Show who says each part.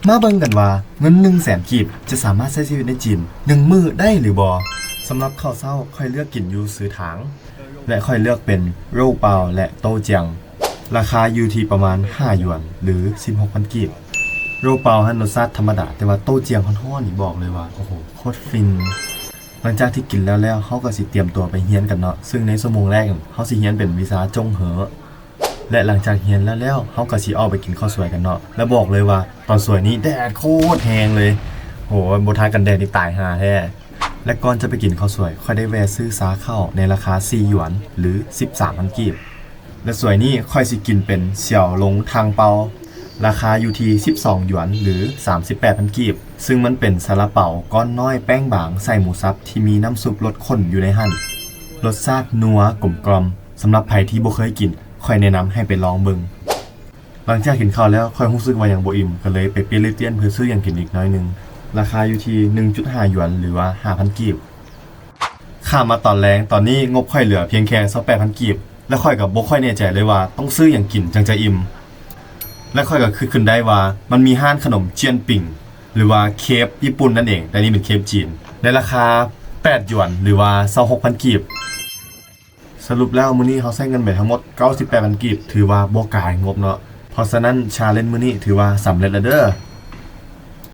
Speaker 1: มาเบิ่งกันว่าเงิน100,000กีบจะสามารถใช้ชีวิตในจีน1มื้อได้หรือบ่สำหรับข้าวเช้าค่อยเลือกกินอยู่ซื้อถางและค่อยเลือกเป็นโร่เปาและโต้เจียงราคาอยู่ที่ประมาณ5หยวนหรือ 16,000 กีบโร่เปาให้รสชาติธรรมดาแต่ว่าโต้เจียงฮ้อนๆนี่บอกเลยว่าโอ้โหโคตรฟินหลังจากที่กินแล้วเฮาก็สิเตรียมตัวไปเรียนกันเนาะซึ่งในชั่วโมงแรกเฮาสิเรียนเป็นวิชาจงเหอและหลังจากเรียนแล้วเฮาก็สิออกไปกินข้าวสวยกันเนาะแล้วบอกเลยว่าตอนสวยนี้แดดโคตรแรงเลยโหบ่ทากันแดดนี่ตายห่าแท้และก่อนจะไปกินข้าวสวยค่อยได้แวะซื้อซาข้าวในราคา4หยวนหรือ 13,000 กีบและสวยนี้ค่อยสิกินเป็นเสี่ยวหลงทางเปาราคาอยู่ที่12หยวนหรือ 38,000 กีบซึ่งมันเป็นซาลาเปาก้อนน้อยแป้งบางใส่หมูสับที่มีน้ำซุปรสข้นอยู่ในหั่นรสชาตินัวกลมกล่อมสำหรับใครที่บ่เคยกินค่อยแนะนำให้ไปลองเบิ่งหลังจากกินข้าวแล้วค่อยรู้สึกว่ายังบ่อิ่มก็เลยไปเปลี่ยนเตี้ยนเพื่อซื้ออย่างกินอีกน้อยนึงราคาอยู่ที่ 1.5 หยวนหรือว่า 5,000 กีบข้ามมาตอนแรงตอนนี้งบค่อยเหลือเพียงแค่ 28,000 กีบและค่อยก็บ่ค่อยแน่ใจเลยว่าต้องซื้ออย่างกินจังจะอิ่มและค่อยก็คิดขึ้นได้ว่ามันมีห้านขนมเจียนปิ่งหรือว่าเคฟญี่ปุ่นนั่นเองแต่นี่เป็นเคฟจีนในราคา8หยวนหรือว่า 26,000 กีบสรุปแล้วมื้อนี้เฮาใช้เงินไปทั้งหมด 98,000 กีบถือว่าบ่กายงบเนาะเพราะฉะนั้นชาเลนจ์มื้อนี้ถือว่าสำเร็จแล้วเด้อ